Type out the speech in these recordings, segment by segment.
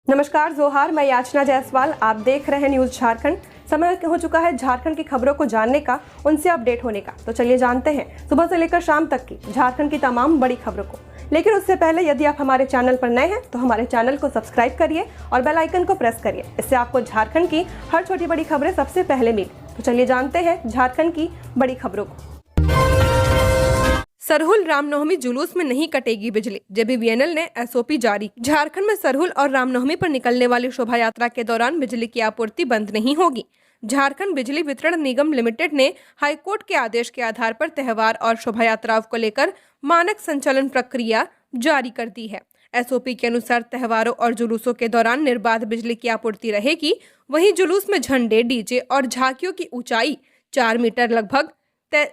नमस्कार जोहार, मैं याचना जायसवाल। आप देख रहे हैं न्यूज़ झारखंड। समय हो चुका है झारखंड की खबरों को जानने का, उनसे अपडेट होने का। तो चलिए जानते हैं सुबह से लेकर शाम तक की झारखंड की तमाम बड़ी खबरों को। लेकिन उससे पहले यदि आप हमारे चैनल पर नए हैं तो हमारे चैनल को सब्सक्राइब करिए और बेल आइकन को प्रेस करिए। इससे आपको झारखंड की हर छोटी बड़ी खबरें सबसे पहले मिले। तो चलिए जानते हैं झारखंड की बड़ी खबरों को। सरहुल रामनवमी जुलूस में नहीं कटेगी बिजली, जेबीवीएनएल ने एसओपी जारी। झारखंड में सरहुल और रामनवमी पर निकलने वाली शोभा यात्रा के दौरान बिजली की आपूर्ति बंद नहीं होगी। झारखंड बिजली वितरण निगम लिमिटेड ने हाईकोर्ट के आदेश के आधार पर त्योहार और शोभा यात्राओं को लेकर मानक संचालन प्रक्रिया जारी कर दी है। एसओपी के अनुसार त्योहारों और जुलूसों के दौरान निर्बाध बिजली की आपूर्ति रहेगी। वहीं जुलूस में झंडे, डीजे और झांकियों की ऊंचाई 4 मीटर लगभग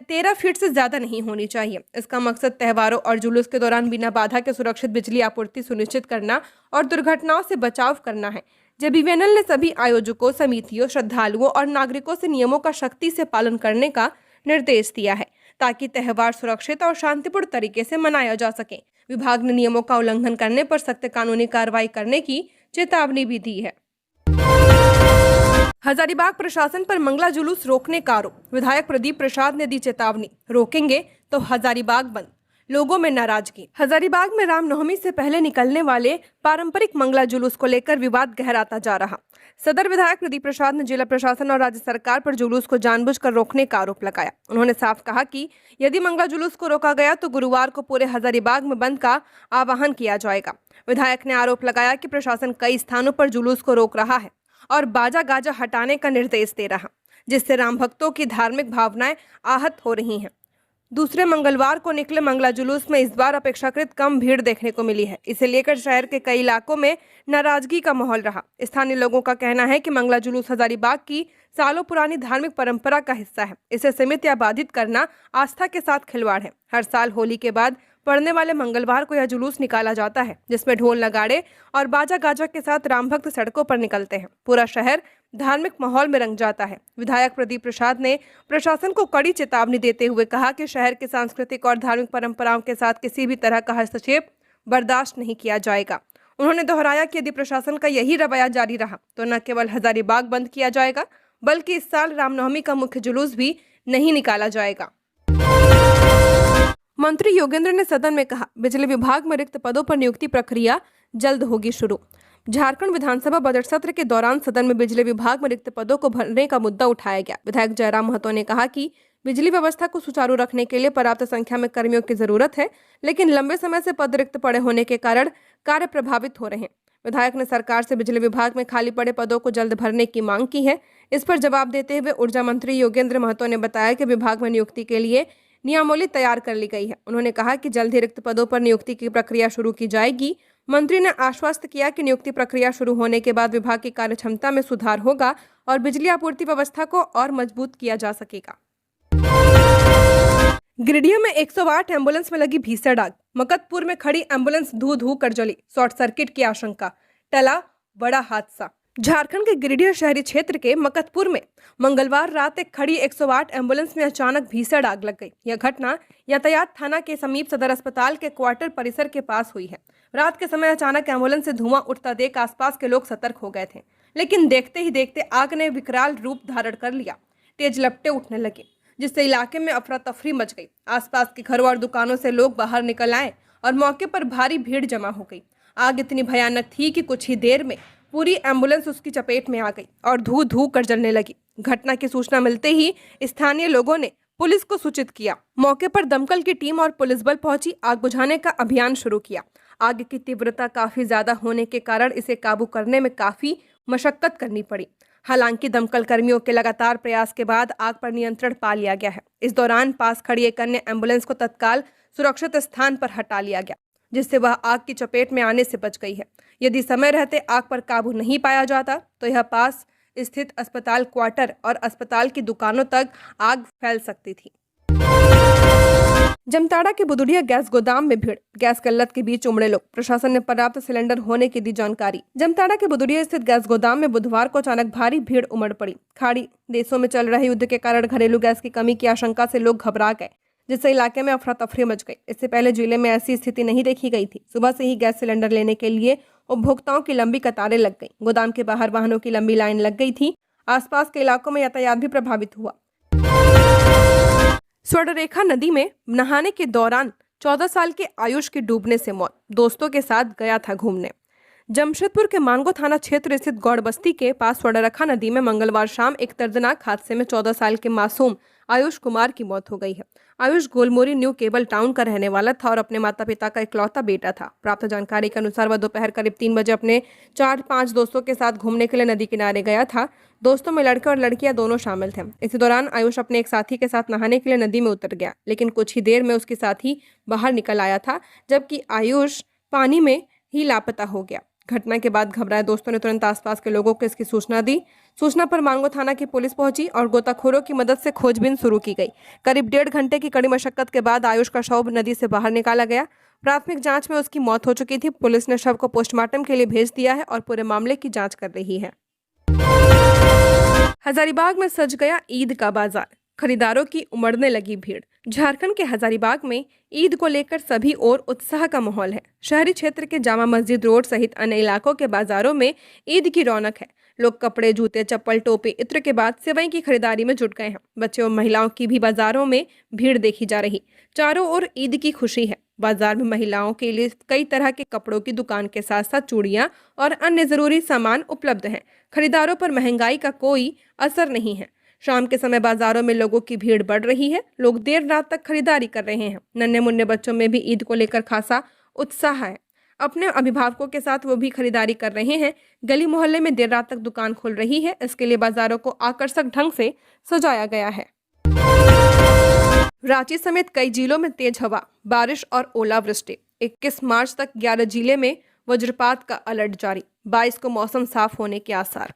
13 फीट से ज्यादा नहीं होनी चाहिए। इसका मकसद त्योहारों और जुलूस के दौरान बिना बाधा के सुरक्षित बिजली आपूर्ति सुनिश्चित करना और दुर्घटनाओं से बचाव करना है। जेबीवीएनएल ने सभी आयोजकों, समितियों, श्रद्धालुओं और नागरिकों से नियमों का सख्ती से पालन करने का निर्देश दिया है ताकि त्योहार सुरक्षित और शांतिपूर्ण तरीके से मनाया जा सके। विभाग ने नियमों का उल्लंघन करने पर सख्त कानूनी कार्रवाई करने की चेतावनी भी दी है। हजारीबाग प्रशासन पर मंगला जुलूस रोकने का आरोप। विधायक प्रदीप प्रसाद ने दी चेतावनी, रोकेंगे तो हजारीबाग बंद। लोगों में नाराजगी। हजारीबाग में रामनवमी से पहले निकलने वाले पारंपरिक मंगला जुलूस को लेकर विवाद गहराता जा रहा। सदर विधायक प्रदीप प्रसाद ने जिला प्रशासन और राज्य सरकार पर जुलूस को जानबूझकर रोकने का आरोप लगाया। उन्होंने साफ कहा कि यदि मंगला जुलूस को रोका गया तो गुरुवार को पूरे हजारीबाग में बंद का आह्वान किया जाएगा। विधायक ने आरोप लगाया कि प्रशासन कई स्थानों पर जुलूस को रोक रहा है और बाजा गाजा हटाने का निर्देश दे रहा, जिससे राम भक्तों की धार्मिक भावनाएं आहत हो रही हैं। दूसरे मंगलवार को निकले मंगला जुलूस में इस बार अपेक्षाकृत कम भीड़ देखने को मिली है। इसे लेकर शहर के कई इलाकों में नाराजगी का माहौल रहा। स्थानीय लोगों का कहना है कि मंगला जुलूस हजारीबाग की सालों पुरानी धार्मिक परंपरा का हिस्सा है। इसे सीमित या बाधित करना आस्था के साथ खिलवाड़ है। हर साल होली के बाद पड़ने वाले मंगलवार को यह जुलूस निकाला जाता है, जिसमें ढोल नगाड़े और बाजा गाजा के साथ राम भक्त सड़कों पर निकलते हैं। पूरा शहर धार्मिक माहौल में रंग जाता है। विधायक प्रदीप प्रसाद ने प्रशासन को कड़ी चेतावनी देते हुए कहा कि शहर की सांस्कृतिक और धार्मिक परंपराओं के साथ किसी भी तरह का हस्तक्षेप बर्दाश्त नहीं किया जाएगा। उन्होंने दोहराया कि यदि प्रशासन का यही रवैया जारी रहा तो न केवल हजारीबाग बंद किया जाएगा, बल्कि इस साल रामनवमी का मुख्य जुलूस भी नहीं निकाला जाएगा। मंत्री योगेंद्र ने सदन में कहा, बिजली विभाग में रिक्त पदों पर नियुक्ति प्रक्रिया जल्द होगी शुरू। झारखंड विधानसभा बजट सत्र के दौरान सदन में बिजली विभाग में रिक्त पदों को भरने का मुद्दा उठाया गया। विधायक जयराम महतो ने कहा कि बिजली व्यवस्था को सुचारू रखने के लिए पर्याप्त संख्या में कर्मियों की जरूरत है, लेकिन लंबे समय से पद रिक्त पड़े होने के कारण कार्य प्रभावित हो रहे हैं। विधायक ने सरकार से बिजली विभाग में खाली पड़े पदों को जल्द भरने की मांग की है। इस पर जवाब देते हुए ऊर्जा मंत्री योगेंद्र महतो ने बताया कि विभाग में नियुक्ति के लिए नियमावली तैयार कर ली गई है। उन्होंने कहा कि जल्द ही रिक्त पदों पर नियुक्ति की प्रक्रिया शुरू की जाएगी। मंत्री ने आश्वस्त किया कि नियुक्ति प्रक्रिया शुरू होने के बाद विभाग की कार्यक्षमता में सुधार होगा और बिजली आपूर्ति व्यवस्था को और मजबूत किया जा सकेगा। गिरिडीह में 108 एम्बुलेंस में लगी भीषण आग। मकतपुर में खड़ी एम्बुलेंस धू धू कर जली, शॉर्ट सर्किट की आशंका, टला बड़ा हादसा। झारखंड के गिरिडीह शहरी क्षेत्र के मकतपुर में मंगलवार रात एक खड़ी 108 एम्बुलेंस में अचानक भीषण आग लग गई। यह घटना यातायात थाना के समीप सदर अस्पताल के क्वार्टर परिसर के पास हुई है। रात के समय अचानक एम्बुलेंस से धुआं उठता देख आसपास के लोग सतर्क हो गए थे, लेकिन देखते ही देखते आग ने विकराल रूप धारण कर लिया। तेज लपटें उठने लगी, जिससे इलाके में अफरा तफरी मच गई। आसपास के घरों और दुकानों से लोग बाहर निकल आए और मौके पर भारी भीड़ जमा हो गई। आग इतनी भयानक थी कि कुछ ही देर में पूरी एम्बुलेंस उसकी चपेट में आ गई और धू धू कर जलने लगी। घटना की सूचना मिलते ही स्थानीय लोगों ने पुलिस को सूचित किया। मौके पर दमकल की टीम और पुलिस बल पहुंची, आग बुझाने का अभियान शुरू किया। आग की तीव्रता काफी ज्यादा होने के कारण इसे काबू करने में काफी मशक्कत करनी पड़ी। हालांकि दमकल कर्मियों के लगातार प्रयास के बाद आग पर नियंत्रण पा लिया गया है। इस दौरान पास खड़ी एक अन्य एम्बुलेंस को तत्काल सुरक्षित स्थान पर हटा लिया गया, जिससे वह आग की चपेट में आने से बच गई है। यदि समय रहते आग पर काबू नहीं पाया जाता तो यह पास स्थित अस्पताल क्वार्टर और अस्पताल की दुकानों तक आग फैल सकती थी। जमताड़ा के बुदुड़िया गैस गोदाम में भीड़, गैस किल्लत के बीच उमड़े लोग। प्रशासन ने पर्याप्त सिलेंडर होने की दी जानकारी। जमताड़ा के बुदुड़िया स्थित गैस गोदाम में बुधवार को अचानक भारी भीड़ उमड़ पड़ी। खाड़ी देशों में चल रहे युद्ध के कारण घरेलू गैस की कमी की आशंका से लोग घबरा गए, जिससे इलाके में अफरा तफरी मच गई। इससे पहले जिले में ऐसी स्थिति नहीं देखी गई थी। सुबह से ही गैस सिलेंडर लेने के लिए उपभोक्ताओं की लंबी कतारें लग गईं। गोदाम के बाहर वाहनों की लंबी लाइन लग गई थी। आसपास के इलाकों में यातायात भी प्रभावित हुआ। स्वर्णरेखा नदी में नहाने के दौरान 14 साल के आयुष की डूबने से मौत। दोस्तों के साथ गया था घूमने। जमशेदपुर के मानगो थाना क्षेत्र स्थित गौड़ बस्ती के पास स्वर्णरेखा नदी में मंगलवार शाम एक दर्दनाक हादसे में 14 साल के मासूम आयुष कुमार की मौत हो गई है। आयुष गोलमोरी न्यू केबल टाउन का रहने वाला था और अपने माता पिता का इकलौता बेटा था। प्राप्त जानकारी के अनुसार वह दोपहर करीब 3 बजे अपने 4-5 दोस्तों के साथ घूमने के लिए नदी किनारे गया था। दोस्तों में लड़के और लड़कियां दोनों शामिल थे। इसी दौरान आयुष अपने एक साथी के साथ नहाने के लिए नदी में उतर गया, लेकिन कुछ ही देर में उसके साथी बाहर निकल आया था, जबकि आयुष पानी में ही लापता हो गया। घटना के बाद घबराए दोस्तों ने तुरंत आसपास के लोगों को इसकी सूचना दी। सूचना पर मांगो थाना की पुलिस पहुंची और गोताखोरों की मदद से खोजबीन शुरू की गई। करीब 1.5 घंटे की कड़ी मशक्कत के बाद आयुष का शव नदी से बाहर निकाला गया। प्राथमिक जांच में उसकी मौत हो चुकी थी। पुलिस ने शव को पोस्टमार्टम के लिए भेज दिया है और पूरे मामले की जाँच कर रही है। हजारीबाग में सज गया ईद का बाजार। खरीदारों की उमड़ने लगी भीड़। झारखंड के हजारीबाग में ईद को लेकर सभी ओर उत्साह का माहौल है। शहरी क्षेत्र के जामा मस्जिद रोड सहित अन्य इलाकों के बाजारों में ईद की रौनक है। लोग कपड़े, जूते, चप्पल, टोपी, इत्र के बाद सेवई की खरीदारी में जुट गए हैं। बच्चे और महिलाओं की भी बाजारों में भीड़ देखी जा रही। चारों ओर ईद की खुशी है। बाजार में महिलाओं के लिए कई तरह के कपड़ों की दुकान के साथ साथ चूड़ियां और अन्य जरूरी सामान उपलब्ध हैं। खरीदारों पर महंगाई का कोई असर नहीं है। शाम के समय बाजारों में लोगों की भीड़ बढ़ रही है। लोग देर रात तक खरीदारी कर रहे हैं। नन्हे मुन्ने बच्चों में भी ईद को लेकर खासा उत्साह है। अपने अभिभावकों के साथ वो भी खरीदारी कर रहे हैं। गली मोहल्ले में देर रात तक दुकान खुल रही है। इसके लिए बाजारों को आकर्षक ढंग से सजाया गया है। रांची समेत कई जिलों में तेज हवा, बारिश और ओलावृष्टि। 21 मार्च तक 11 जिले में वज्रपात का अलर्ट जारी। 22 को मौसम साफ होने के आसार।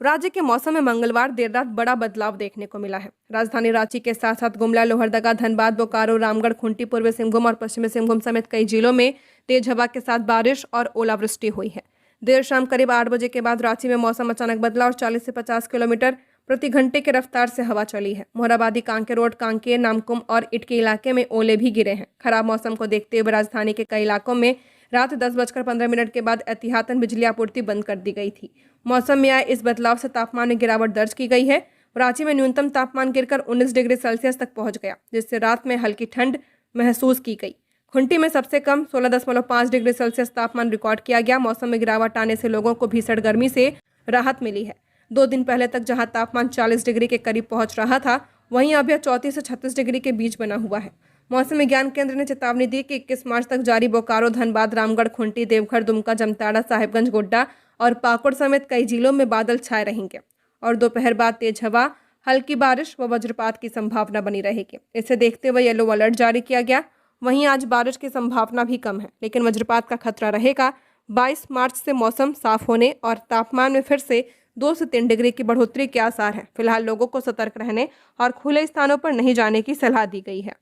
राज्य के मौसम में मंगलवार देर रात बड़ा बदलाव देखने को मिला है। राजधानी रांची के साथ साथ गुमला, लोहरदगा, धनबाद, बोकारो, रामगढ़, खूंटी, पूर्वी सिंहभूम और पश्चिमी सिंहभूम समेत कई जिलों में तेज हवा के साथ बारिश और ओलावृष्टि हुई है। देर शाम करीब 8 बजे के बाद रांची में मौसम अचानक बदला और 40 से 50 किलोमीटर प्रति घंटे की रफ्तार से हवा चली है। मोहराबादी, कांके रोड, कांकेर, नामकुम और इटकी इलाके में ओले भी गिरे हैं। खराब मौसम को देखते हुए राजधानी के कई इलाकों में रात 10:15 के बाद एहतियातन बिजली आपूर्ति बंद कर दी गई थी। मौसम में आए इस बदलाव से तापमान में गिरावट दर्ज की गई है। रांची में न्यूनतम तापमान गिरकर 19 डिग्री सेल्सियस तक पहुंच गया, जिससे रात में हल्की ठंड महसूस की गई। खूंटी में सबसे कम 16.5 डिग्री सेल्सियस तापमान रिकॉर्ड किया गया। मौसम में गिरावट आने से लोगों को भीषण गर्मी से राहत मिली है। 2 दिन पहले तक जहां तापमान 40 डिग्री के करीब पहुंच रहा था, वहीं अब यह 34 से 36 डिग्री के बीच बना हुआ है। मौसम विज्ञान केंद्र ने चेतावनी दी कि 21 मार्च तक जारी बोकारो, धनबाद, रामगढ़, खूंटी, देवघर, दुमका, जमताड़ा, साहिबगंज, गोड्डा और पाकुड़ समेत कई जिलों में बादल छाए रहेंगे और दोपहर बाद तेज हवा, हल्की बारिश व वज्रपात की संभावना बनी रहेगी। इसे देखते हुए येलो अलर्ट जारी किया गया। वहीं आज बारिश की संभावना भी कम है, लेकिन वज्रपात का खतरा रहेगा। 22 मार्च से मौसम साफ होने और तापमान में फिर से 2 से 3 डिग्री की बढ़ोतरी के आसार हैं। फिलहाल लोगों को सतर्क रहने और खुले स्थानों पर नहीं जाने की सलाह दी गई है।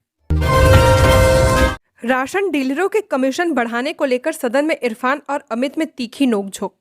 राशन डीलरों के कमीशन बढ़ाने को लेकर सदन में इरफान और अमित में तीखी नोकझोंक।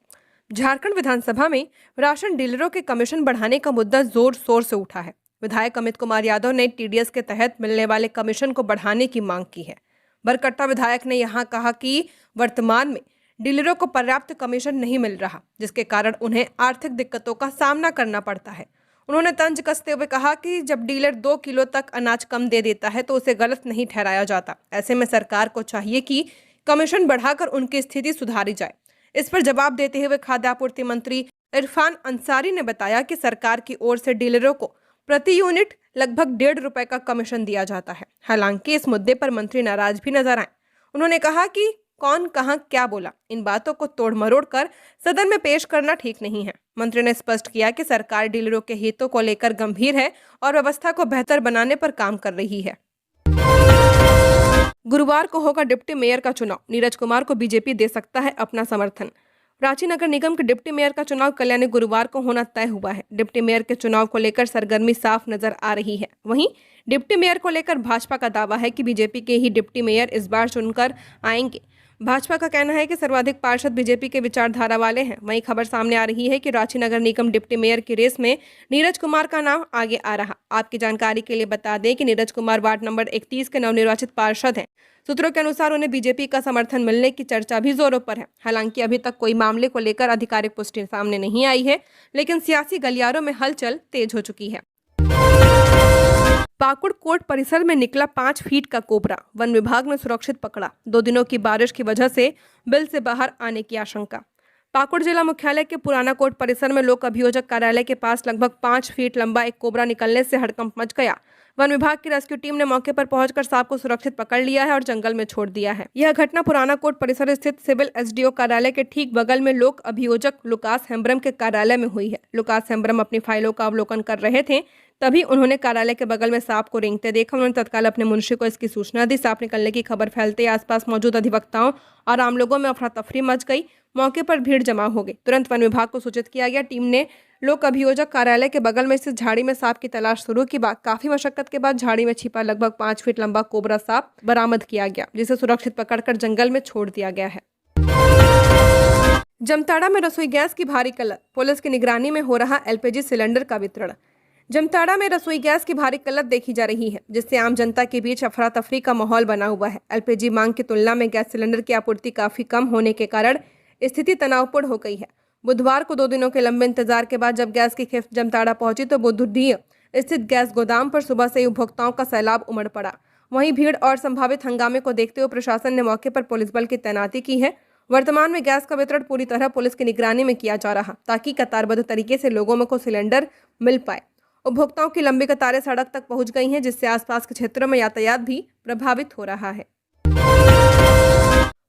झारखंड विधानसभा में राशन डीलरों के कमीशन बढ़ाने का मुद्दा जोर शोर से उठा है। विधायक अमित कुमार यादव ने टीडीएस के तहत मिलने वाले कमीशन को बढ़ाने की मांग की है। बरकट्टा विधायक ने यहां कहा कि वर्तमान में डीलरों को पर्याप्त कमीशन नहीं मिल रहा, जिसके कारण उन्हें आर्थिक दिक्कतों का सामना करना पड़ता है। उन्होंने तंज कसते हुए कहा कि जब डीलर 2 किलो तक अनाज कम दे देता है तो उसे गलत नहीं ठहराया जाता। ऐसे में सरकार को चाहिए कि कमीशन बढ़ाकर उनकी स्थिति सुधारी जाए। इस पर जवाब देते हुए खाद्य आपूर्ति मंत्री इरफान अंसारी ने बताया कि सरकार की ओर से डीलरों को प्रति यूनिट लगभग 1.5 रुपए का कमीशन दिया जाता है। हालांकि इस मुद्दे पर मंत्री नाराज भी नजर आए। उन्होंने कहा कि कौन कहां क्या बोला, इन बातों को तोड़ मरोड़ कर सदन में पेश करना ठीक नहीं है। मंत्री ने स्पष्ट किया कि सरकार डीलरों के हितों को लेकर गंभीर है और व्यवस्था को बेहतर बनाने पर काम कर रही है। गुरुवार को होगा डिप्टी मेयर का चुनाव। नीरज कुमार को बीजेपी दे सकता है अपना समर्थन। रांची नगर निगम के डिप्टी मेयर का चुनाव कल्याणी गुरुवार को होना तय हुआ है। डिप्टी मेयर के चुनाव को लेकर सरगर्मी साफ नजर आ रही है। वहीं डिप्टी मेयर को लेकर भाजपा का दावा है कि बीजेपी के ही डिप्टी मेयर इस बार चुनकर आएंगे। भाजपा का कहना है कि सर्वाधिक पार्षद बीजेपी के विचारधारा वाले हैं। वहीं खबर सामने आ रही है कि रांची नगर निगम डिप्टी मेयर की रेस में नीरज कुमार का नाम आगे आ रहा। आपकी जानकारी के लिए बता दें कि नीरज कुमार वार्ड नंबर 31 के नवनिर्वाचित पार्षद हैं। सूत्रों के अनुसार उन्हें बीजेपी का समर्थन मिलने की चर्चा भी जोरों पर है। हालांकि अभी तक कोई मामले को लेकर आधिकारिक पुष्टि सामने नहीं आई है, लेकिन सियासी गलियारों में हलचल तेज हो चुकी है। पाकुड़ कोर्ट परिसर में निकला 5 फीट का कोबरा, वन विभाग ने सुरक्षित पकड़ा। 2 दिनों की बारिश की वजह से बिल से बाहर आने की आशंका। पाकुड़ जिला मुख्यालय के पुराना कोर्ट परिसर में लोक अभियोजक कार्यालय के पास लगभग 5 फीट लंबा एक कोबरा निकलने से हड़कंप मच गया। वन विभाग की रेस्क्यू टीम ने मौके पर पहुंचकर सांप को सुरक्षित पकड़ लिया है और जंगल में छोड़ दिया है। यह घटना पुराना कोर्ट परिसर स्थित सिविल एसडीओ कार्यालय के ठीक बगल में लोक अभियोजक लुकास हेम्ब्रम के कार्यालय में हुई है। लुकास हेम्ब्रम अपनी फाइलों का अवलोकन कर रहे थे, तभी उन्होंने कार्यालय के बगल में सांप को रेंगते देखा। उन्होंने तत्काल अपने मुंशी को इसकी सूचना दी। सांप निकलने की खबर फैलते ही आसपास मौजूद अधिवक्ताओं और आम लोगों में अफरा तफरी मच गई। मौके पर भीड़ जमा हो गई। तुरंत वन विभाग को सूचित किया गया। टीम ने लोक अभियोजक कार्यालय के बगल में स्थित झाड़ी में सांप की तलाश शुरू की। काफी मशक्कत के बाद झाड़ी में छिपा लगभग 5 फीट लंबा कोबरा सांप बरामद किया गया, जिसे सुरक्षित पकड़कर जंगल में छोड़ दिया गया है। जमताड़ा में रसोई गैस की भारी किल्लत, पुलिस की निगरानी में हो रहा एलपीजी सिलेंडर का वितरण। जमताड़ा में रसोई गैस की भारी किल्लत देखी जा रही है, जिससे आम जनता के बीच अफरा तफरी का माहौल बना हुआ है। एलपीजी मांग की तुलना में गैस सिलेंडर की आपूर्ति काफी कम होने के कारण स्थिति तनावपूर्ण हो गई है। बुधवार को 2 दिनों के लंबे इंतजार के बाद जब गैस की खेप जमताड़ा पहुंची तो बुधडीह स्थित गैस गोदाम पर सुबह से ही उपभोक्ताओं का सैलाब उमड़ पड़ा। वहीं भीड़ और संभावित हंगामे को देखते हुए प्रशासन ने मौके पर पुलिस बल की तैनाती की है। वर्तमान में गैस का वितरण पूरी तरह पुलिस की निगरानी में किया जा रहा, ताकि कतारबद्ध तरीके से लोगों को सिलेंडर मिल पाए। उपभोक्ताओं की लंबी कतारें सड़क तक पहुंच गई हैं, जिससे आसपास के क्षेत्रों में यातायात भी प्रभावित हो रहा है।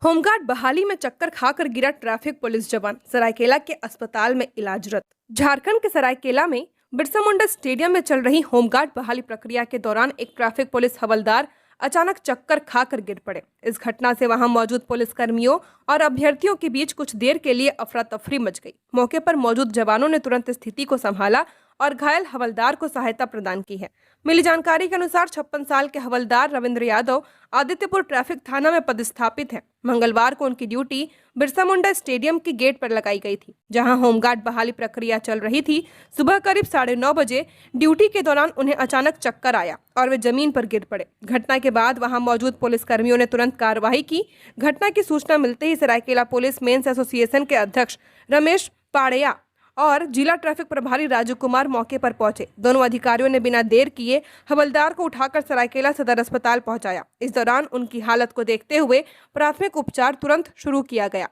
होमगार्ड बहाली में चक्कर खाकर गिरा ट्रैफिक पुलिस जवान, सरायकेला के अस्पताल में इलाजरत। झारखंड के सरायकेला में बिरसा मुंडा स्टेडियम में चल रही होमगार्ड बहाली प्रक्रिया के दौरान एक ट्रैफिक पुलिस हवलदार अचानक चक्कर खाकर गिर पड़े। इस घटना से वहां मौजूद पुलिस कर्मियों और अभ्यर्थियों के बीच कुछ देर के लिए अफरा तफरी मच गई। मौके पर मौजूद जवानों ने तुरंत स्थिति को संभाला और घायल हवलदार को सहायता प्रदान की है। मिली जानकारी के अनुसार 56 साल के हवलदार रविंद्र यादव आदित्यपुर ट्रैफिक थाना में पदस्थापित हैं। मंगलवार को उनकी ड्यूटी बिरसा मुंडा स्टेडियम के गेट पर लगाई गई थी, जहां होमगार्ड बहाली प्रक्रिया चल रही थी। सुबह करीब 9:30 बजे ड्यूटी के दौरान उन्हें अचानक चक्कर आया और वे जमीन पर गिर पड़े। घटना के बाद वहां मौजूद पुलिस कर्मियों ने तुरंत कार्रवाई की। घटना की सूचना मिलते ही सरायकेला पुलिस मेंस एसोसिएशन के अध्यक्ष रमेश पाड़िया और जिला ट्रैफिक प्रभारी राजू कुमार मौके पर पहुंचे। दोनों अधिकारियों ने बिना देर किए हवलदार को उठाकर सरायकेला सदर अस्पताल पहुंचाया। इस दौरान उनकी हालत को देखते हुए प्राथमिक उपचार तुरंत शुरू किया गया।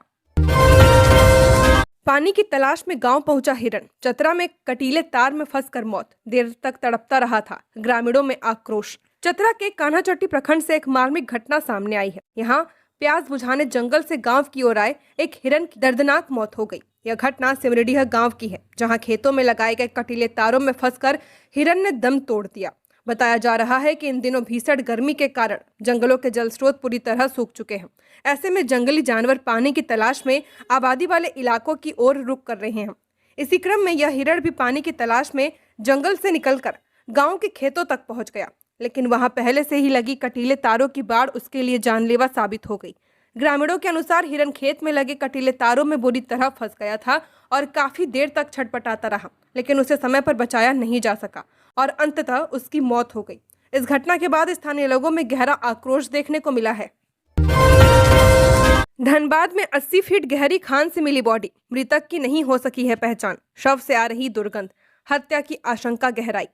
पानी की तलाश में गांव पहुंचा हिरण, चतरा में कटीले तार में फंसकर मौत, देर तक तड़पता रहा था, ग्रामीणों में आक्रोश। चतरा के कान्हाचट्टी प्रखंड से एक मार्मिक घटना सामने आई है। यहाँ प्यास बुझाने जंगल से गांव की ओर आए एक हिरण की दर्दनाक मौत हो गई। यह घटना सिमरडीह गांव की है, जहां खेतों में लगाए गए कटीले तारों में फंसकर हिरण ने दम तोड़ दिया। बताया जा रहा है कि इन दिनों भीषण गर्मी के कारण जंगलों के जल स्रोत पूरी तरह सूख चुके हैं। ऐसे में जंगली जानवर पानी की तलाश में आबादी वाले इलाकों की ओर रुख कर रहे हैं। इसी क्रम में यह हिरण भी पानी की तलाश में जंगल से निकलकर गाँव के खेतों तक पहुंच गया, लेकिन वहां पहले से ही लगी कटीले तारों की बाढ़ उसके लिए जानलेवा साबित हो गई। ग्रामीणों के अनुसार हिरण खेत में लगे कटीले तारों में बुरी तरह फंस गया था और काफी देर तक छटपटाता रहा, लेकिन उसे समय पर बचाया नहीं जा सका और अंततः उसकी मौत हो गई। इस घटना के बाद स्थानीय लोगों में गहरा आक्रोश देखने को मिला है। धनबाद में 80 फीट गहरी खान से मिली बॉडी, मृतक की नहीं हो सकी है पहचान, शव से आ रही दुर्गंध, हत्या की आशंका गहराई।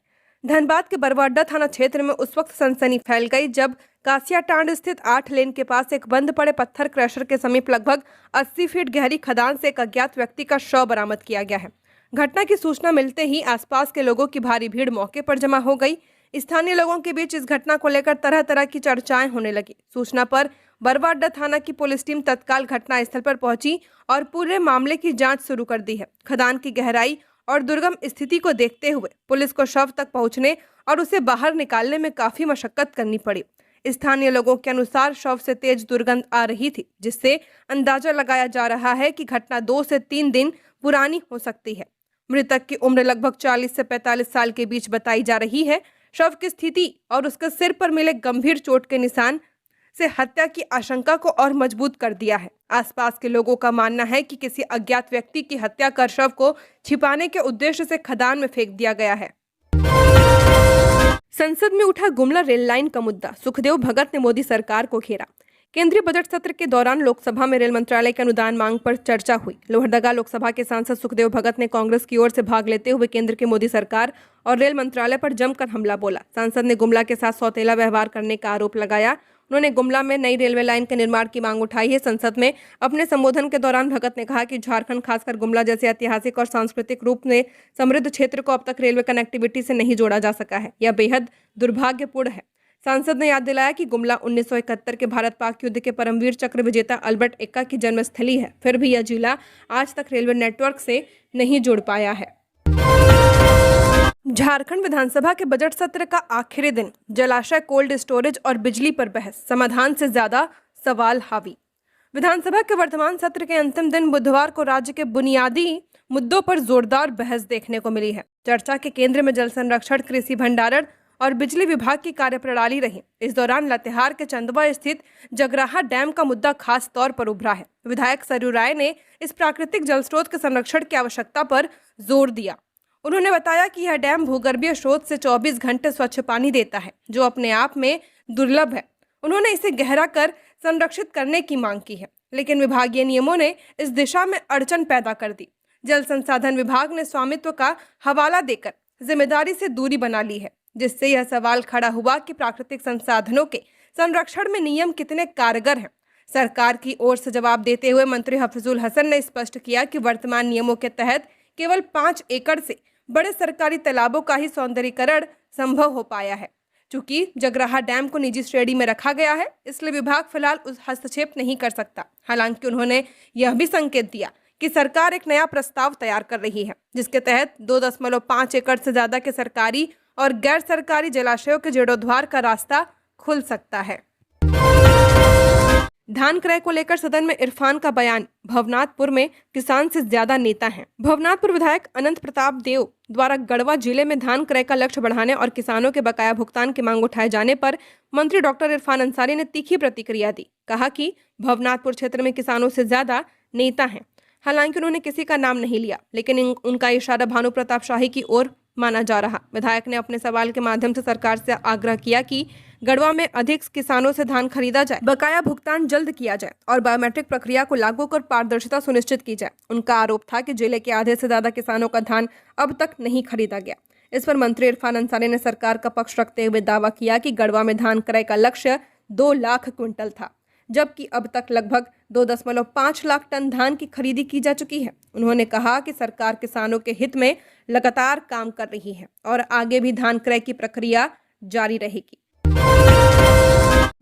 धनबाद के बरवाडा थाना क्षेत्र में उस वक्त सनसनी फैल गई जब कासियाटांड स्थित 8 लेन के पास एक बंद पड़े पत्थर क्रशर के समीप लगभग 80 फीट गहरी खदान से एक अज्ञात व्यक्ति का शव बरामद किया गया है। घटना की सूचना मिलते ही आसपास के लोगों की भारी भीड़ मौके पर जमा हो गई। स्थानीय लोगों के बीच इस घटना को लेकर तरह तरह की चर्चाएं होने लगी। सूचना पर बरवाडा थाना की पुलिस टीम तत्काल घटनास्थल पर पहुंची और पूरे मामले की जांच शुरू कर दी है। खदान की गहराई और दुर्गम स्थिति को देखते हुए पुलिस को शव तक पहुंचने और उसे बाहर निकालने में काफी मशक्कत करनी पड़ी। स्थानीय लोगों के अनुसार शव से तेज दुर्गंध आ रही थी, जिससे अंदाजा लगाया जा रहा है कि घटना 2 से 3 दिन पुरानी हो सकती है। मृतक की उम्र लगभग 40 से 45 साल के बीच बताई जा रही है। शव की स्थिति और उसके सिर पर मिले गंभीर चोट के निशान से हत्या की आशंका को और मजबूत कर दिया है। आसपास के लोगों का मानना है कि किसी अज्ञात व्यक्ति की हत्या कर शव को छिपाने के उद्देश्य से खदान में फेंक दिया गया है। संसद में उठा गुमला रेल लाइन का मुद्दा, सुखदेव भगत ने मोदी सरकार को घेरा। केंद्रीय बजट सत्र के दौरान लोकसभा में रेल मंत्रालय के अनुदान मांग पर चर्चा हुई। लोहरदगा लोकसभा के सांसद सुखदेव भगत ने कांग्रेस की ओर से भाग लेते हुए केंद्र की मोदी सरकार और रेल मंत्रालय पर जमकर हमला बोला। सांसद ने गुमला के साथ सौतेला व्यवहार करने का आरोप लगाया। उन्होंने गुमला में नई रेलवे लाइन के निर्माण की मांग उठाई है। संसद में अपने संबोधन के दौरान भगत ने कहा कि झारखंड, खासकर गुमला जैसे ऐतिहासिक और सांस्कृतिक रूप में समृद्ध क्षेत्र को अब तक रेलवे कनेक्टिविटी से नहीं जोड़ा जा सका है। यह बेहद दुर्भाग्यपूर्ण है। सांसद ने याद दिलाया कि गुमला 1971 के भारत पाक युद्ध के परमवीर चक्र विजेता अल्बर्ट एक्का की जन्मस्थली है। फिर भी यह जिला आज तक रेलवे नेटवर्क से नहीं जुड़ पाया है। झारखंड विधानसभा के बजट सत्र का आखिरी दिन, जलाशय, कोल्ड स्टोरेज और बिजली पर बहस, समाधान से ज्यादा सवाल हावी। विधानसभा के वर्तमान सत्र के अंतिम दिन बुधवार को राज्य के बुनियादी मुद्दों पर जोरदार बहस देखने को मिली है। चर्चा के केंद्र में जल संरक्षण, कृषि भंडारण और बिजली विभाग की कार्यप्रणाली रही। इस दौरान लातेहार के चंदवा स्थित जगराहा डैम का मुद्दा खास तौर पर उभरा है। विधायक सरयू राय ने इस प्राकृतिक जल स्रोत के संरक्षण की आवश्यकता पर जोर दिया। उन्होंने बताया कि यह डैम भूगर्भीय स्रोत से 24 घंटे स्वच्छ पानी देता है, जो अपने आप में दुर्लभ है। उन्होंने इसे गहरा कर संरक्षित करने की मांग की है, लेकिन विभागीय नियमों ने इस दिशा में अड़चन पैदा कर दी। जल संसाधन विभाग ने स्वामित्व का हवाला देकर जिम्मेदारी से दूरी बना ली है, जिससे यह सवाल खड़ा हुआ कि प्राकृतिक संसाधनों के संरक्षण में नियम कितने कारगर हैं। सरकार की ओर से जवाब देते हुए मंत्री हफीजुल हसन ने स्पष्ट किया कि वर्तमान नियमों के तहत केवल 5 एकड़ से बड़े सरकारी तालाबों का ही सौंदर्यीकरण संभव हो पाया है। चूंकि जगराहा डैम को निजी श्रेणी में रखा गया है, इसलिए विभाग फिलहाल उस हस्तक्षेप नहीं कर सकता। हालांकि उन्होंने यह भी संकेत दिया कि सरकार एक नया प्रस्ताव तैयार कर रही है, जिसके तहत 2.5 एकड़ से ज्यादा के सरकारी और गैर सरकारी जलाशयों के जीर्णोद्धार का रास्ता खुल सकता है। धान क्रय को लेकर सदन में इरफान का बयान, भवनाथपुर में किसान से ज्यादा नेता हैं। भवनाथपुर विधायक अनंत प्रताप देव द्वारा गढ़वा जिले में धान क्रय का लक्ष्य बढ़ाने और किसानों के बकाया भुगतान की मांग उठाए जाने पर मंत्री डॉक्टर इरफान अंसारी ने तीखी प्रतिक्रिया दी। कहा कि भवनाथपुर क्षेत्र में किसानों से ज्यादा नेता हैं। हालांकि उन्होंने किसी का नाम नहीं लिया, लेकिन उनका इशारा भानु प्रताप शाही की ओर माना जा रहा। विधायक ने अपने सवाल के माध्यम से सरकार से आग्रह किया कि गढ़वा में अधिक किसानों से धान खरीदा जाए, बकाया भुगतान जल्द किया जाए और बायोमेट्रिक प्रक्रिया को लागू कर पारदर्शिता सुनिश्चित की जाए। उनका आरोप था कि जिले के आधे से ज्यादा किसानों का धान अब तक नहीं खरीदा गया। इस पर मंत्री इरफान अंसारी ने सरकार का पक्ष रखते हुए दावा किया कि गढ़वा में धान क्रय का लक्ष्य 2 लाख क्विंटल था, जबकि अब तक लगभग 2.5 लाख टन धान की खरीदी की जा चुकी है। उन्होंने कहा कि सरकार किसानों के हित में लगातार काम कर रही है और आगे भी धान क्रय की प्रक्रिया जारी रहेगी।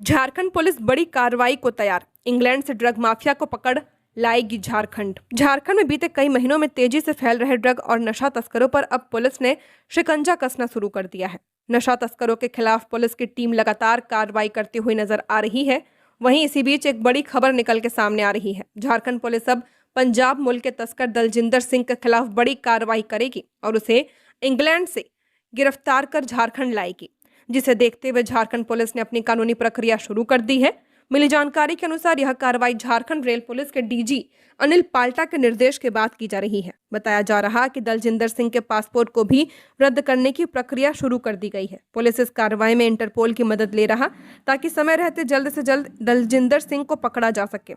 झारखंड पुलिस बड़ी कार्रवाई को तैयार, इंग्लैंड से ड्रग माफिया को पकड़ लाएगी झारखंड। झारखंड में बीते कई महीनों में तेजी से फैल रहे ड्रग और नशा तस्करों पर अब पुलिस ने शिकंजा कसना शुरू कर दिया है। नशा तस्करों के खिलाफ पुलिस की टीम लगातार कार्रवाई करती हुई नजर आ रही है। वहीं इसी बीच एक बड़ी खबर निकल के सामने आ रही है। झारखंड पुलिस अब पंजाब मूल के तस्कर दलजिंदर सिंह के खिलाफ बड़ी कार्रवाई करेगी और उसे इंग्लैंड से गिरफ्तार कर झारखंड लाएगी, जिसे देखते हुए झारखंड पुलिस ने अपनी कानूनी प्रक्रिया शुरू कर दी है। मिली जानकारी के अनुसार यह कार्रवाई झारखंड रेल पुलिस के डीजी अनिल पाल्टा के निर्देश के बाद की जा रही है। बताया जा रहा है कि दलजिंदर सिंह के पासपोर्ट को भी रद्द करने की प्रक्रिया शुरू कर दी गई है। पुलिस इस कार्रवाई में इंटरपोल की मदद ले रहा ताकि समय रहते जल्द से जल्द दलजिंदर सिंह को पकड़ा जा सके।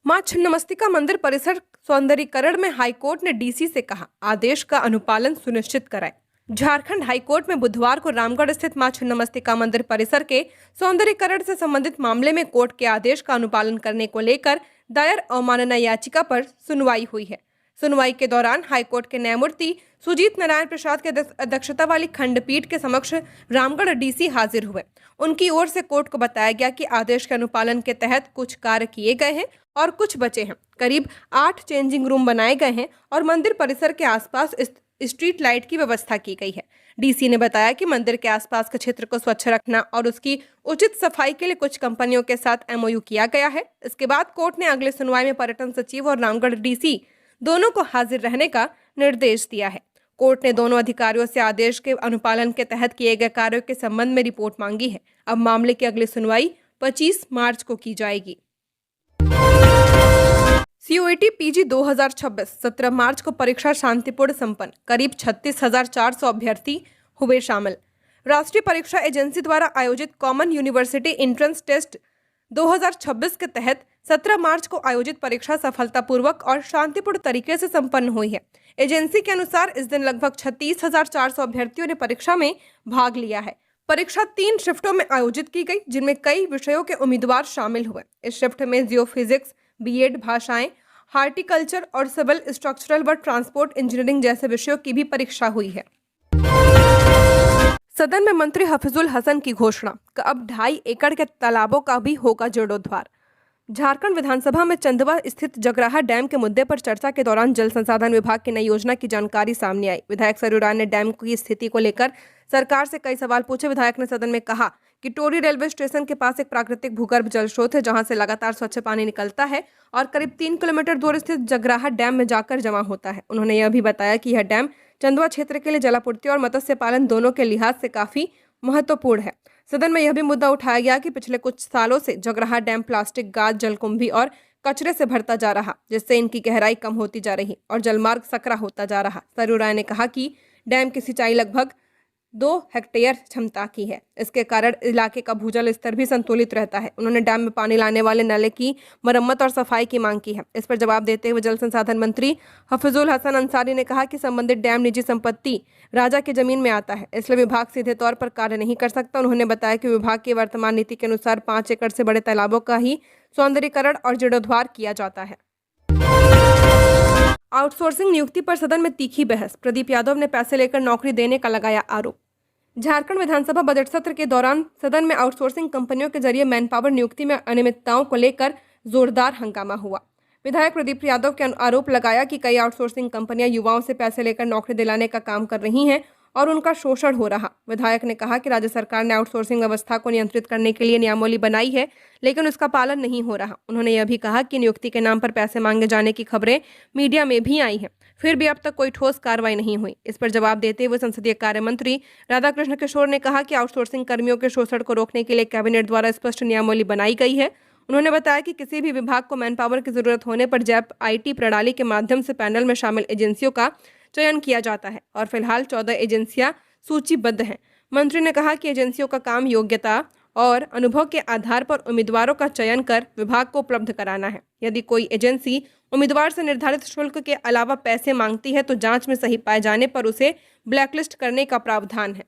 मां छिन्नमस्तिका मंदिर परिसर सौंदर्यीकरण में हाईकोर्ट ने डीसी से कहा, आदेश का अनुपालन सुनिश्चित कराएं। झारखंड हाईकोर्ट में बुधवार को रामगढ़ स्थित मां छिन्नमस्तिका मंदिर परिसर के सौंदर्यीकरण से संबंधित मामले में कोर्ट के आदेश का अनुपालन करने को लेकर दायर अवमानना याचिका पर सुनवाई हुई है। सुनवाई के दौरान हाईकोर्ट के न्यायमूर्ति सुजीत नारायण प्रसाद की अध्यक्षता वाली खंडपीठ के समक्ष रामगढ़ डीसी हाजिर हुए। उनकी ओर से कोर्ट को बताया गया कि आदेश के अनुपालन के तहत कुछ कार्य किए गए हैं और कुछ बचे हैं। करीब 8 चेंजिंग रूम बनाए गए हैं और मंदिर परिसर के आसपास स्ट्रीट लाइट की व्यवस्था की गई है। डीसी ने बताया कि मंदिर के आसपास के क्षेत्र को स्वच्छ रखना और उसकी उचित सफाई के लिए कुछ कंपनियों के साथ एमओयू किया गया है। इसके बाद कोर्ट ने अगले सुनवाई में पर्यटन सचिव और रामगढ़ डीसी दोनों को हाजिर रहने का निर्देश दिया है। कोर्ट ने दोनों अधिकारियों से आदेश के अनुपालन के तहत किए गए कार्यों के संबंध में रिपोर्ट मांगी है। अब मामले की अगली सुनवाई 25 मार्च को की जाएगी। CUET PG 2026 17 मार्च को परीक्षा शांतिपूर्ण संपन्न। करीब 36,400 अभ्यर्थी हुए शामिल। राष्ट्रीय परीक्षा एजेंसी द्वारा आयोजित कॉमन यूनिवर्सिटी एंट्रेंस टेस्ट 2026 के तहत 17 मार्च को आयोजित परीक्षा सफलतापूर्वक और शांतिपूर्ण तरीके से संपन्न हुई है। एजेंसी के अनुसार इस दिन लगभग 36,400 अभ्यर्थियों ने परीक्षा में भाग लिया है। परीक्षा 3 शिफ्टों में आयोजित की गई, जिनमें कई विषयों के उम्मीदवार शामिल हुए। इस शिफ्ट में जियोफिजिक्स, बीएड, भाषाएं, हार्टिकल्चर और सिविल, स्ट्रक्चरल व ट्रांसपोर्ट इंजीनियरिंग जैसे विषयों की भी परीक्षा हुई है। सदन में मंत्री हफीजुल हसन की घोषणा, अब 2.5 एकड़ के तालाबों का भी होगा जीर्णोद्धार। झारखंड विधानसभा में चंदवा स्थित जगराहा डैम के मुद्दे पर चर्चा के दौरान जल संसाधन विभाग की नई योजना की जानकारी सामने आई। विधायक सरयू राय ने डैम की स्थिति को लेकर सरकार से कई सवाल पूछे। विधायक ने सदन में कहा कि टोरी रेलवे स्टेशन के पास एक प्राकृतिक भूगर्भ जल स्रोत है, जहां से लगातार स्वच्छ पानी निकलता है और करीब 3 किलोमीटर दूर स्थित जगराहा डैम में जाकर जमा होता है। उन्होंने यह भी बताया कि यह डैम चंदवा क्षेत्र के लिए जलापूर्ति और मत्स्य पालन दोनों के लिहाज से काफी महत्वपूर्ण है। सदन में यह भी मुद्दा उठाया गया कि पिछले कुछ सालों से जगराहा डैम प्लास्टिक, गाद, जलकुंभी और कचरे से भरता जा रहा, जिससे इनकी गहराई कम होती जा रही और जलमार्ग सकरा होता जा रहा। सरयू राय ने कहा कि डैम की सिंचाई लगभग 2 हेक्टेयर क्षमता की है। इसके कारण इलाके का भूजल स्तर भी संतुलित रहता है। उन्होंने डैम में पानी लाने वाले नाले की मरम्मत और सफाई की मांग की है। इस पर जवाब देते हुए जल संसाधन मंत्री हफीजुल हसन अंसारी ने कहा कि संबंधित डैम निजी संपत्ति राजा की जमीन में आता है, इसलिए विभाग सीधे तौर पर कार्य नहीं कर सकता। उन्होंने बताया कि विभाग की वर्तमान नीति के अनुसार 5 एकड़ से बड़े तालाबों का ही सौंदर्यीकरण और जीर्णोद्धार किया जाता है। आउटसोर्सिंग नियुक्ति पर सदन में तीखी बहस। प्रदीप यादव ने पैसे लेकर नौकरी देने का लगाया आरोप। झारखंड विधानसभा बजट सत्र के दौरान सदन में आउटसोर्सिंग कंपनियों के जरिए मैनपावर नियुक्ति में अनियमितताओं को लेकर जोरदार हंगामा हुआ। विधायक प्रदीप यादव के आरोप लगाया कि कई आउटसोर्सिंग कंपनियां युवाओं से पैसे लेकर नौकरी दिलाने का काम कर रही हैं और उनका शोषण हो रहा। विधायक ने कहा कि राज्य सरकार ने आउटसोर्सिंग व्यवस्था को नियंत्रित करने के लिए नियमावली बनाई है, लेकिन उसका पालन नहीं हो रहा। उन्होंने यह भी कहा कि नियुक्ति के नाम पर पैसे मांगे जाने की खबरें मीडिया में भी आई हैं, फिर भी अब तक कोई ठोस कार्रवाई नहीं हुई। इस पर जवाब देते हुए संसदीय कार्य मंत्री राधाकृष्ण किशोर ने कहा कि आउटसोर्सिंग कर्मियों के शोषण को रोकने के लिए कैबिनेट द्वारा स्पष्ट नियमावली बनाई गई है। उन्होंने बताया कि किसी भी विभाग को मैनपावर की जरूरत होने पर जैप IT प्रणाली के माध्यम से पैनल में शामिल एजेंसियों का चयन किया जाता है और फिलहाल 14 एजेंसियां सूचीबद्ध हैं। मंत्री ने कहा कि एजेंसियों का काम योग्यता और अनुभव के आधार पर उम्मीदवारों का चयन कर विभाग को उपलब्ध कराना है। यदि कोई एजेंसी उम्मीदवार से निर्धारित शुल्क के अलावा पैसे मांगती है तो जांच में सही पाए जाने पर उसे ब्लैकलिस्ट करने का प्रावधान है।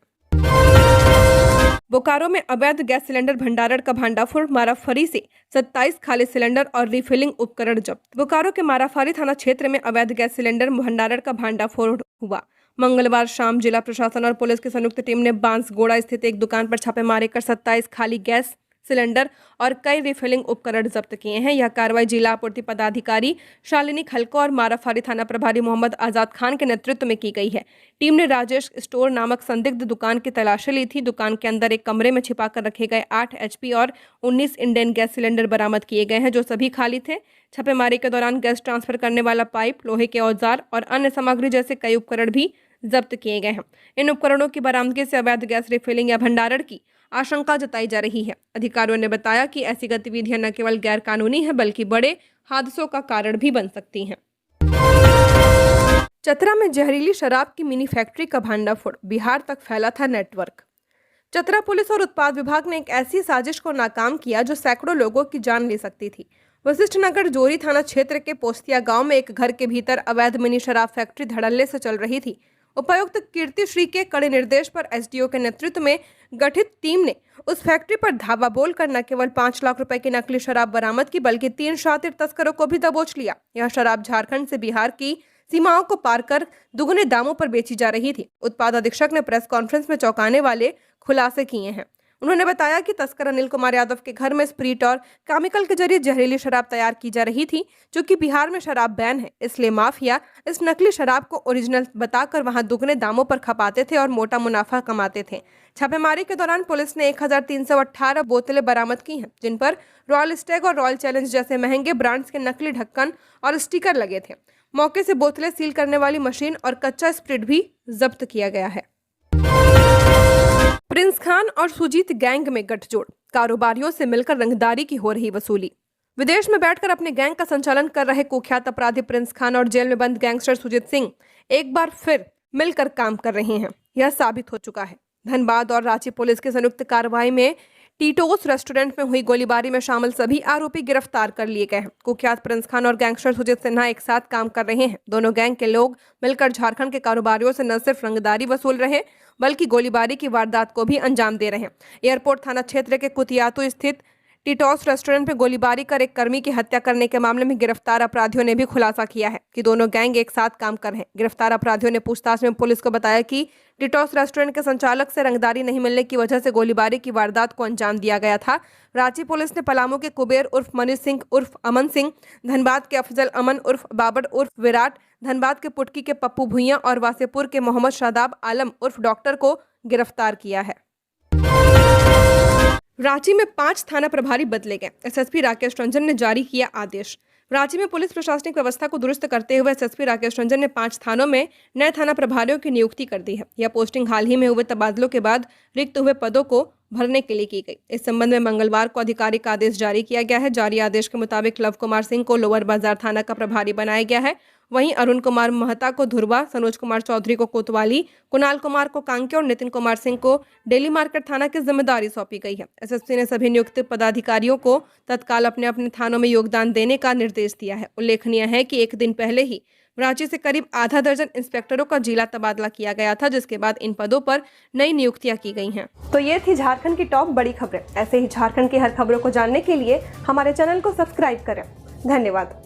बोकारो में अवैध गैस सिलेंडर भंडारण का भांडाफोड़। माराफरी से 27 खाली सिलेंडर और रिफिलिंग उपकरण जब्त। बोकारो के माराफरी थाना क्षेत्र में अवैध गैस सिलेंडर भंडारण का भांडाफोड़ हुआ। मंगलवार शाम जिला प्रशासन और पुलिस की संयुक्त टीम ने बांसगोड़ा स्थित एक दुकान पर छापेमारी कर 27 खाली गैस सिलेंडर और कई रिफिलिंग उपकरण जब्त किए हैं। यह कार्रवाई जिला आपूर्ति पदाधिकारी शालिनी खलको और माराफारी थाना प्रभारी मोहम्मद आजाद खान के नेतृत्व में की गई है। टीम ने राजेश स्टोर नामक संदिग्ध दुकान की तलाशी ली थी। दुकान के अंदर एक कमरे में छिपाकर रखे गए 8 HP और 19 इंडेन गैस सिलेंडर बरामद किए गए हैं, जो सभी खाली थे। छापेमारी के दौरान गैस ट्रांसफर करने वाला पाइप, लोहे के औजार और अन्य सामग्री जैसे कई उपकरण भी जब्त किए गए हैं। इन उपकरणों की बरामदगी से अवैध गैस रिफिलिंग या भंडारण की आशंका जताई जा रही है। अधिकारियों ने बताया कि ऐसी गतिविधियां न केवल गैर कानूनी है बल्कि बड़े हादसों का कारण भी बन सकती हैं। चतरा में जहरीली शराब की मिनी फैक्ट्री का भांडाफोड़। बिहार तक फैला था नेटवर्क। चतरा पुलिस और उत्पाद विभाग ने एक ऐसी साजिश को नाकाम किया जो सैकड़ों लोगों की जान ले सकती थी। वशिष्ठ नगर जोरी थाना क्षेत्र के पोस्तिया गांव में एक घर के भीतर अवैध मिनी शराब फैक्ट्री धड़ल्ले से चल रही थी। उपायुक्त कीर्ति श्री के कड़े निर्देश पर SDO के नेतृत्व में गठित टीम ने उस फैक्ट्री पर धावा बोलकर न केवल 5 लाख रुपए की नकली शराब बरामद की बल्कि 3 शातिर तस्करों को भी दबोच लिया। यह शराब झारखंड से बिहार की सीमाओं को पार कर दुगने दामों पर बेची जा रही थी। उत्पाद अधीक्षक ने प्रेस कॉन्फ्रेंस में चौंकाने वाले खुलासे किए हैं। उन्होंने बताया कि तस्कर अनिल कुमार यादव के घर में स्प्रीट और केमिकल के जरिए जहरीली शराब तैयार की जा रही थी, जो कि बिहार में शराब बैन है। इसलिए माफिया इस नकली शराब को ओरिजिनल बताकर वहां दुगने दामों पर खपाते थे और मोटा मुनाफा कमाते थे। छापेमारी के दौरान पुलिस ने 1318 बोतलें बरामद की हैं, जिन पर रॉयल स्टैग और रॉयल चैलेंज जैसे महंगे ब्रांड्स के नकली ढक्कन और स्टिकर लगे थे। मौके से बोतलें सील करने वाली मशीन और कच्चा स्प्रिट भी जब्त किया गया है। प्रिंस खान और सुजीत गैंग में गठजोड़, कारोबारियों से मिलकर रंगदारी की हो रही वसूली। विदेश में बैठकर अपने गैंग का संचालन कर रहे कुख्यात अपराधी प्रिंस खान और जेल में बंद गैंगस्टर सुजीत सिंह एक बार फिर मिलकर काम कर रहे हैं, यह साबित हो चुका है। धनबाद और रांची पुलिस की संयुक्त कार्रवाई में टीटोस रेस्टोरेंट में हुई गोलीबारी में शामिल सभी आरोपी गिरफ्तार कर लिए गए हैं। कुख्यात प्रिंस खान और गैंगस्टर सुजीत सिन्हा एक साथ काम कर रहे हैं। दोनों गैंग के लोग मिलकर झारखंड के कारोबारियों से न सिर्फ रंगदारी वसूल रहे, बल्कि गोलीबारी की वारदात को भी अंजाम दे रहे हैं। एयरपोर्ट थाना क्षेत्र के कुतियातू स्थित टीटोस रेस्टोरेंट में गोलीबारी कर एक कर्मी की हत्या करने के मामले में गिरफ्तार अपराधियों ने भी खुलासा किया है कि दोनों गैंग एक साथ काम कर रहे हैं। गिरफ्तार अपराधियों ने पूछताछ में पुलिस को बताया कि टीटोस रेस्टोरेंट के संचालक से रंगदारी नहीं मिलने की वजह से गोलीबारी की वारदात को अंजाम दिया गया था। रांची पुलिस ने पलामू के कुबेर उर्फ मनीष सिंह उर्फ अमन सिंह, धनबाद के अफजल अमन उर्फ बाबर उर्फ विराट, धनबाद के पुटकी के पप्पू भुइयां और वासेपुर के मोहम्मद शादाब आलम उर्फ डॉक्टर को गिरफ्तार किया है। रांची में 5 थाना प्रभारी बदले गए, एसएसपी राकेश रंजन ने जारी किया आदेश। रांची में पुलिस प्रशासनिक व्यवस्था को दुरुस्त करते हुए एसएसपी राकेश रंजन ने 5 थानों में नए थाना प्रभारियों की नियुक्ति कर दी है। यह पोस्टिंग हाल ही में हुए तबादलों के बाद रिक्त हुए पदों को भरने के लिए की गई। इस संबंध में मंगलवार को आधिकारिक आदेश जारी किया गया है। जारी आदेश के मुताबिक लव कुमार सिंह को लोअर बाजार थाना का प्रभारी बनाया गया है। वहीं अरुण कुमार महता को धुरवा, सनोज कुमार चौधरी को कोतवाली, कुणाल कुमार को कांके और नितिन कुमार सिंह को डेली मार्केट थाना की जिम्मेदारी सौंपी गई है। एसएसपी ने सभी नियुक्त पदाधिकारियों को तत्काल अपने अपने थानों में योगदान देने का निर्देश दिया है। उल्लेखनीय है कि एक दिन पहले ही रांची से करीब आधा दर्जन इंस्पेक्टरों का जिला तबादला किया गया था, जिसके बाद इन पदों पर नई नियुक्तियां की गई हैं। तो ये थी झारखंड की टॉप बड़ी खबरें। ऐसे ही झारखंड की हर खबरों को जानने के लिए हमारे चैनल को सब्सक्राइब करें। धन्यवाद।